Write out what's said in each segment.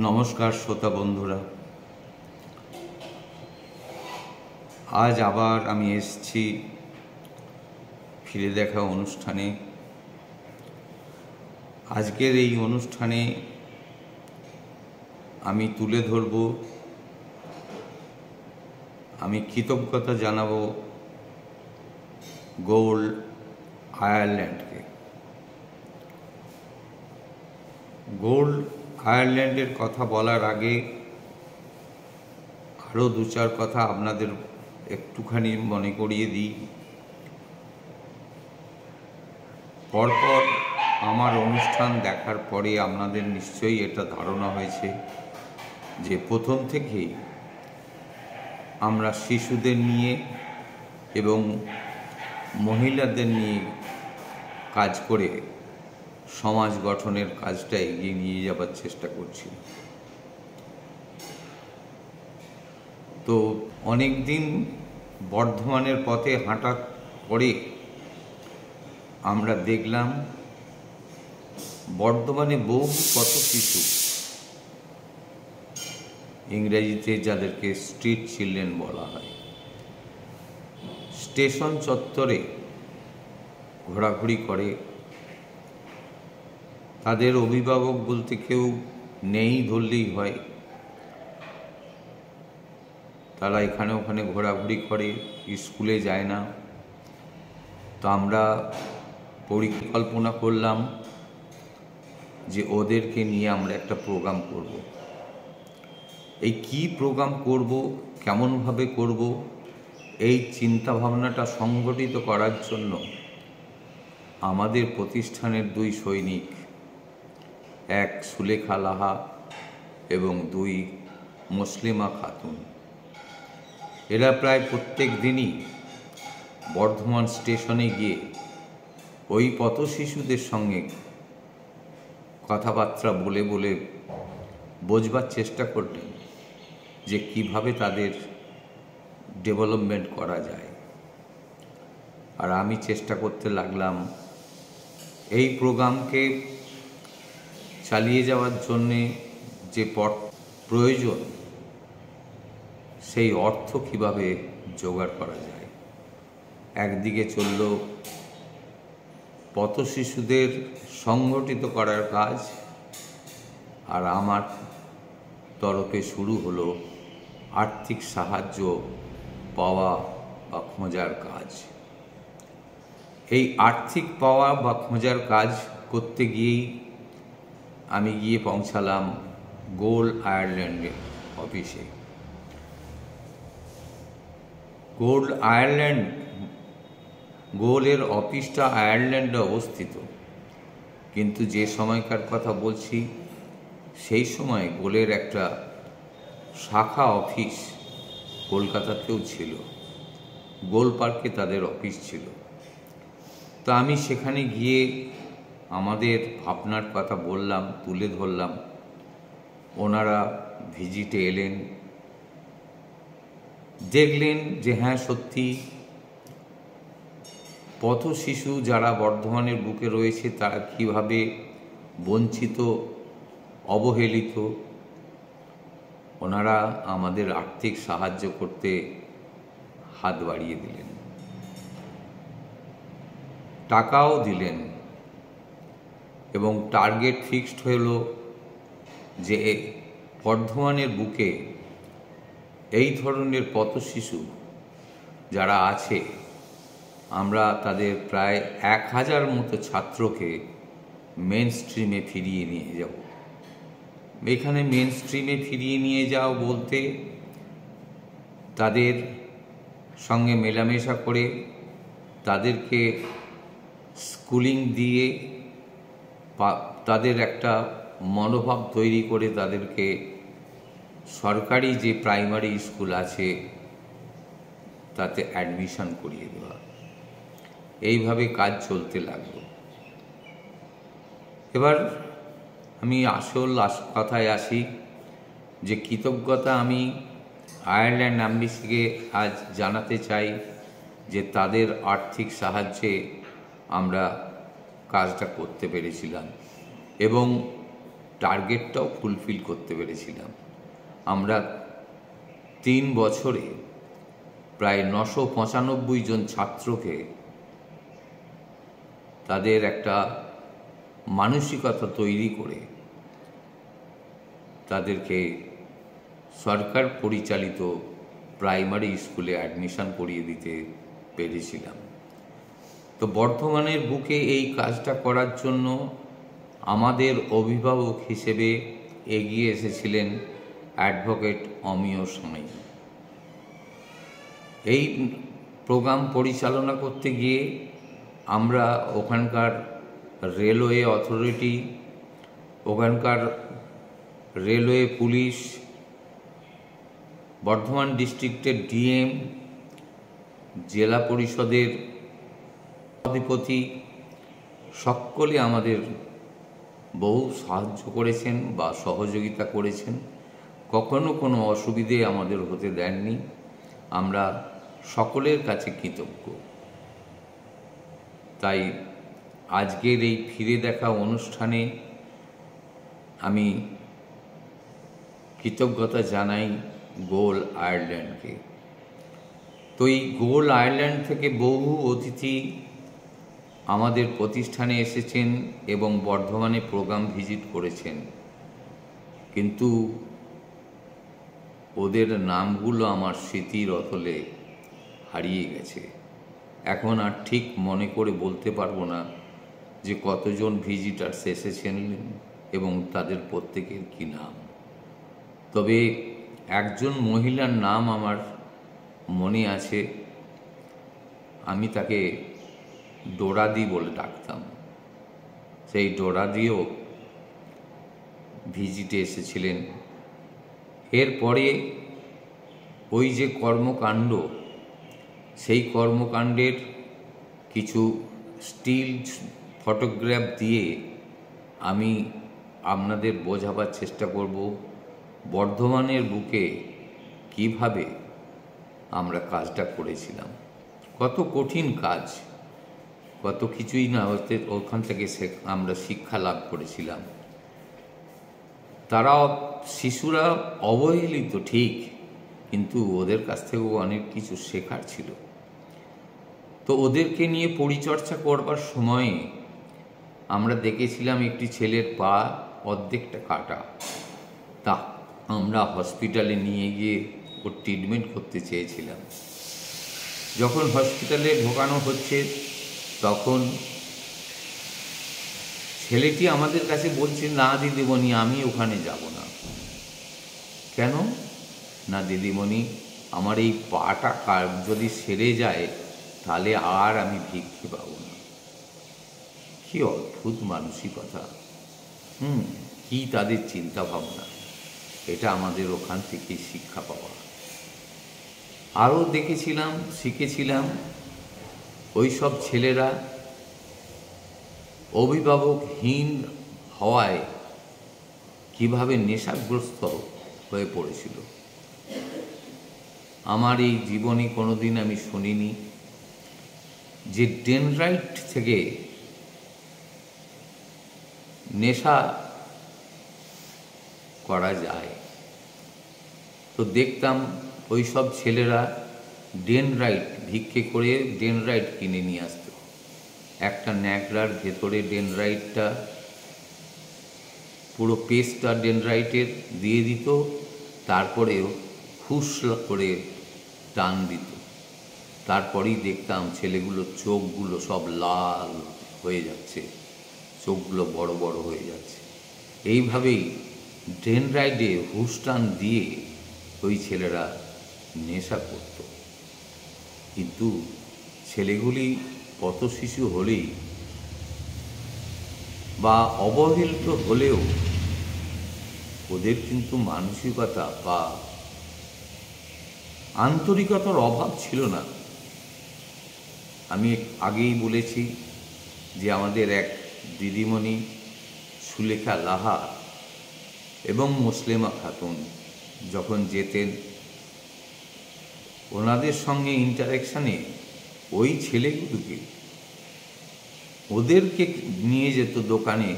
নমস্কার শ্রোতা বন্ধুরা, আজ আবার আমি এসেছি ফিরে দেখা অনুষ্ঠানে। আজকের এই অনুষ্ঠানে আমি তুলে ধরব, আমি কৃতজ্ঞতা জানাবো গোল্ড আয়ারল্যান্ডকে। গোল্ড আয়ারল্যান্ডের কথা বলার আগে আরও দু চার কথা আপনাদের একটুখানি মনে করিয়ে দিই। পরপর আমার অনুষ্ঠান দেখার পরে আপনাদের নিশ্চয়ই এটা ধারণা হয়েছে যে প্রথম থেকেই আমরা শিশুদের নিয়ে এবং মহিলাদের নিয়ে কাজ করে সমাজ গঠনের কাজটা এগিয়ে নিয়ে যাবার চেষ্টা করছি। তো অনেক দিন বর্ধমানের পথে হাঁটার পরে আমরা দেখলাম বর্ধমানে বহু পথ শিশু, ইংরেজিতে যাদেরকে স্ট্রিট চিলড্রেন বলা হয়, স্টেশন চত্বরে ঘোরাঘুরি করে। তাদের অভিভাবক বলতে কেউ নেই ধরলেই হয়। তারা এখানে ওখানে ঘোরাঘুরি করে, স্কুলে যায় না। তো আমরা পরিকল্পনা করলাম যে ওদেরকে নিয়ে আমরা একটা প্রোগ্রাম করব। এই কি প্রোগ্রাম করব, কেমনভাবে করব, এই চিন্তা ভাবনাটা সংগঠিত করার জন্য আমাদের প্রতিষ্ঠানের দুই সৈনিক, এক সুলেখা লাহা এবং দুই মুসলিমা খাতুন, এরা প্রায় প্রত্যেক দিনই বর্ধমান স্টেশনে গিয়ে ওই পথ শিশুদের সঙ্গে কথাবার্তা বলে বলে বোঝবার চেষ্টা করলেন যে কিভাবে তাদের ডেভেলপমেন্ট করা যায়। আর আমি চেষ্টা করতে লাগলাম এই প্রোগ্রামকে চালিয়ে যাওয়ার জন্যে যে প্রয়োজন, সেই অর্থ কিভাবে জোগাড় করা যায়। একদিকে চলল পথ শিশুদের সংগঠিত করার কাজ, আর আমার তরফে শুরু হলো আর্থিক সাহায্য পাওয়া বা খোঁজার কাজ। এই আর্থিক পাওয়া বা খোঁজার কাজ করতে গিয়েই আমি গিয়ে পৌঁছালাম গোল্ড আয়ারল্যান্ডের অফিসে। গোল্ড আয়ারল্যান্ড, গোল্ডের অফিসটা আয়ারল্যান্ডে অবস্থিত, কিন্তু যে সময়কার কথা বলছি সেই সময় গোল্ডের একটা শাখা অফিস কলকাতাতেও ছিল। গোল পার্কে তাদের অফিস ছিল। তো আমি সেখানে গিয়ে আমাদের ভাবনার কথা বললাম, তুলে ধরলাম। ওনারা ভিজিটে এলেন, দেখলেন যে হ্যাঁ সত্যি পথ শিশু যারা বর্ধমানের বুকে রয়েছে তারা কীভাবে বঞ্চিত, অবহেলিত। ওনারা আমাদের আর্থিক সাহায্য করতে হাত বাড়িয়ে দিলেন, টাকাও দিলেন, এবং টার্গেট ফিক্সড হল যে বর্ধমানের বুকে এই ধরনের পথ শিশু যারা আছে, আমরা তাদের প্রায় 1000 মতো ছাত্রকে মেন স্ট্রিমে ফিরিয়ে নিয়ে যাব। এখানে মেন স্ট্রিমে ফিরিয়ে নিয়ে যাও বলতে তাদের সঙ্গে মেলামেশা করে, তাদেরকে স্কুলিং দিয়ে, তাদের একটা মনোভাব তৈরি করে তাদেরকে সরকারি যে প্রাইমারি স্কুল আছে তাতে অ্যাডমিশন করিয়ে দেওয়া। এইভাবে কাজ চলতে লাগলো। এবার আমি আসল কথায় আসি যে কৃতজ্ঞতা আমি আয়ারল্যান্ড অ্যাম্বাসিকে আজ জানাতে চাই যে তাদের আর্থিক সাহায্যে আমরা কাজটা করতে পেরেছিলাম এবং টার্গেটটাও ফুলফিল করতে পেরেছিলাম। আমরা 3 বছরে প্রায় 995 জন ছাত্রকে তাদের একটা মানসিকতা তৈরি করে তাদেরকে সরকার পরিচালিত প্রাইমারি স্কুলে অ্যাডমিশন করিয়ে দিতে পেরেছিলাম। তো বর্ধমানের বুকে এই কাজটা করার জন্য আমাদের অভিভাবক হিসেবে এগিয়ে এসেছিলেন অ্যাডভোকেট অমিয় সাঁই। এই প্রোগ্রাম পরিচালনা করতে গিয়ে আমরা ওখানকার রেলওয়ে অথরিটি, ওখানকার রেলওয়ে পুলিশ, বর্ধমান ডিস্ট্রিক্টের ডিএম, জেলা পরিষদের অধিপতি সকলে আমাদের বহু সাহায্য করেছেন বা সহযোগিতা করেছেন। কখনো কোনো অসুবিধে আমাদের হতে দেননি। আমরা সকলের কাছে কৃতজ্ঞ। তাই আজকের এই ফিরে দেখা অনুষ্ঠানে আমি কৃতজ্ঞতা জানাই গোল আয়ারল্যান্ডকে। তো এই গোল আয়ারল্যান্ড থেকে বহু অতিথি আমাদের প্রতিষ্ঠানে এসেছেন এবং বর্ধমানে প্রোগ্রাম ভিজিট করেছেন, কিন্তু ওদের নামগুলো আমার স্মৃতির অতলে হারিয়ে গেছে। এখন আর ঠিক মনে করে বলতে পারবো না যে কতজন ভিজিটার্স এসেছেন এবং তাদের প্রত্যেকের কী নাম। তবে একজন মহিলার নাম আমার মনে আছে, আমি তাকে ডোরাদি বলে ডাকতাম। সেই ডোরাদিও ভিজিটে এসেছিলেন। এরপরে ওই যে কর্মকাণ্ড, সেই কর্মকাণ্ডের কিছু স্টিল ফটোগ্রাফ দিয়ে আমি আপনাদের বোঝাবার চেষ্টা করব বর্ধমানের বুকে কিভাবে আমরা কাজটা করেছিলাম। কত কঠিন কাজ, কত কিছুই না হতে ওখান থেকে আমরা শিক্ষা লাভ করেছিলাম। তারা শিশুরা অবহেলিত ঠিক, কিন্তু ওদের কাছ থেকেও অনেক কিছু শেখার ছিল। তো ওদেরকে নিয়ে পরিচর্যা করবার সময়ে আমরা দেখেছিলাম একটি ছেলের পা অর্ধেকটা কাটা। তা আমরা হসপিটালে নিয়ে গিয়ে ওর ট্রিটমেন্ট করতে চেয়েছিলাম। যখন হসপিটালে ঢোকানো হচ্ছে তখন ছেলেটি আমাদের কাছে বলছে, না দিদিমণি, আমি ওখানে যাব না। কেন? না দিদিমণি, আমার এই পাটা যদি সেরে যায় তাহলে আর আমি ভিক্ষে পাবো না। কি অদ্ভুত মানসিকতা! কি তাদের চিন্তা ভাবনা! এটা আমাদের ওখান থেকেই শিক্ষা পাওয়া। আরও দেখেছিলাম, শিখেছিলাম ওই সব ছেলেরা অভিভাবকহীন হওয়ায় কিভাবে নেশাগ্রস্ত হয়ে পড়েছিল। আমার এই জীবনে কোনোদিন আমি শুনিনি যে ডেনড্রাইট থেকে নেশা করা যায়। তো দেখতাম ওই সব ছেলেরা ডেনড্রাইট ভিক্ষে করে ডেনড্রাইট কিনে নিয়ে আসতো। একটা ন্যাকড়ার ভেতরে ডেনড্রাইটটা, পুরো পেস্টটা ডেনড্রাইটের দিয়ে দিত, তারপরেও হুস করে টান দিত। তারপরেই দেখতাম ছেলেগুলোর চোখগুলো সব লাল হয়ে যাচ্ছে, চোখগুলো বড় বড় হয়ে যাচ্ছে। এইভাবেই ডেনড্রাইটে হুস টান দিয়ে ওই ছেলেরা নেশা করত। কিন্তু ছেলেগুলি কত শিশু হলেই বা অবহেলিত হলেও ওদের কিন্তু মানসিকতা বা আন্তরিকতার অভাব ছিল না। আমি আগেই বলেছি যে আমাদের এক দিদিমণি সুলেখা লাহা এবং মুসলিমা খাতুন যখন যেতেন, ওনাদের সঙ্গে ইন্টারাকশানে ওই ছেলেগুলোকে ওদেরকে নিয়ে যেত দোকানে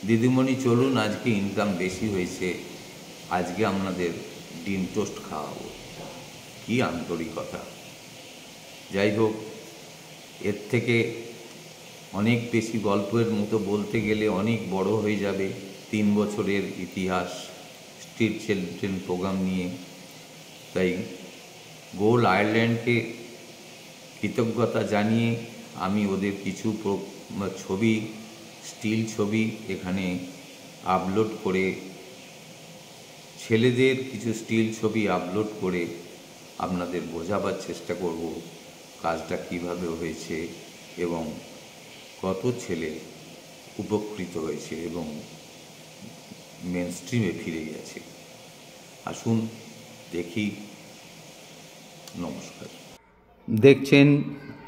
দিদিমণি চলুন, আজকে ইনকাম বেশি হয়েছে, আজকে আপনাদের ডিম টোস্ট খাওয়াবো। কি আন্তরিকতা! যাই হোক, এর থেকে অনেক বেশি গল্পের মতো বলতে গেলে অনেক বড় হয়ে যাবে। 3 বছরের ইতিহাস স্ট্রিট চিলড্রেন প্রোগ্রাম নিয়ে। তাই গোল আয়ারল্যান্ডকে কৃতজ্ঞতা জানিয়ে আমি ওদের কিছু ছবি, স্টিল ছবি এখানে আপলোড করে, ছেলেদের কিছু স্টিল ছবি আপলোড করে আপনাদের বোঝাবার চেষ্টা করব কাজটা কিভাবে হয়েছে এবং কত ছেলে উপকৃত হয়েছে এবং মেন স্ট্রিমে ফিরে গেছে। আসুন দেখি। নমস্কার। দেখছেন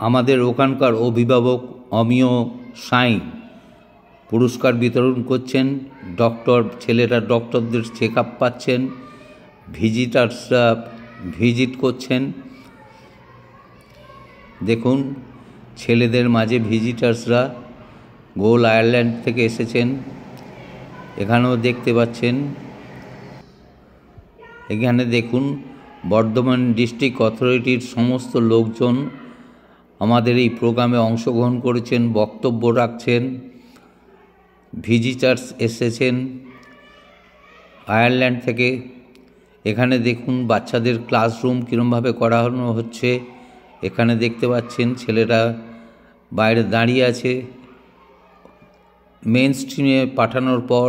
আমাদের ওখানকার অভিভাবক অমিয় সাঁই পুরস্কার বিতরণ করছেন। ছেলেরা ডক্টরদের চেক আপ পাচ্ছেন, ভিজিটার্সরা ভিজিট করছেন। দেখুন, ছেলেদের মাঝে ভিজিটার্সরা গোল আয়ারল্যান্ড থেকে এসেছেন। এখানেও দেখতে পাচ্ছেন। এখানে দেখুন, বর্ধমান ডিস্ট্রিক্ট অথরিটির সমস্ত লোকজন আমাদের এই প্রোগ্রামে অংশগ্রহণ করেছেন, বক্তব্য রাখছেন। ভিজিটার্স এসেছেন আয়ারল্যান্ড থেকে। এখানে দেখুন বাচ্চাদের ক্লাসরুম কীরমভাবে করানো হচ্ছে। এখানে দেখতে পাচ্ছেন ছেলেরা বাইরে দাঁড়িয়ে আছে। মেন স্ট্রিমে পাঠানোর পর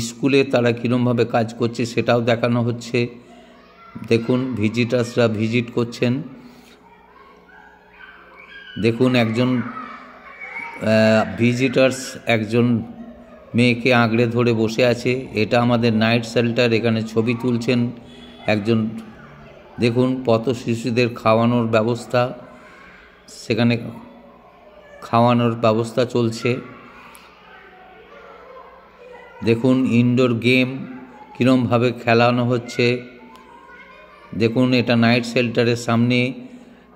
স্কুলে তারা কীরমভাবে কাজ করছে সেটাও দেখানো হচ্ছে। দেখুন ভিজিটার্সরা ভিজিট করছেন। দেখুন একজন ভিজিটার্স একজন মেয়েকে আঁকড়ে ধরে বসে আছে। এটা আমাদের নাইট শেল্টার। এখানে ছবি তুলছেন একজন। দেখুন পথ শিশুদের খাওয়ানোর ব্যবস্থা, সেখানে খাওয়ানোর ব্যবস্থা চলছে। দেখুন ইনডোর গেম কীরমভাবে খেলানো হচ্ছে। দেখুন এটা নাইট শেল্টারের সামনে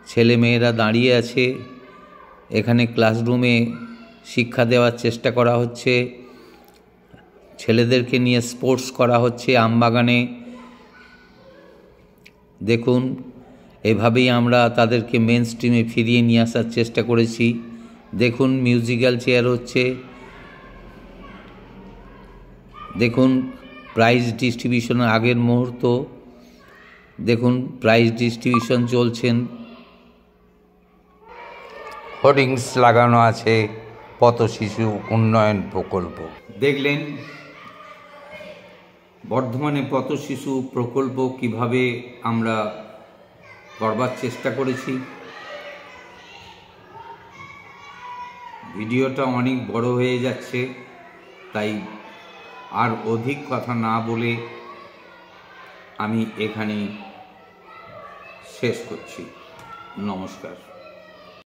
ছেলে মেয়েরা দাঁড়িয়ে আছে। এখানে ক্লাসরুমে শিক্ষা দেওয়ার চেষ্টা করা হচ্ছে। ছেলেদেরকে নিয়ে স্পোর্টস করা হচ্ছে আমবাগানে। দেখুন এভাবেই আমরা তাদেরকে মেন স্ট্রিমে ফিরিয়ে নিয়ে আসার চেষ্টা করেছি। দেখুন মিউজিক্যাল চেয়ার হচ্ছে। দেখুন প্রাইজ ডিস্ট্রিবিউশনের আগের মুহূর্ত। দেখুন প্রাইজ ডিস্ট্রিবিউশন চলছেন। হোর্ডিংস লাগানো আছে পথ শিশু উন্নয়ন প্রকল্প। দেখলেন বর্ধমানে পথ শিশু প্রকল্প কিভাবে আমরা করবার চেষ্টা করেছি। ভিডিওটা অনেক বড় হয়ে যাচ্ছে, তাই আর অধিক কথা না বলে আমি এখানেই শেষ করছি। নমস্কার।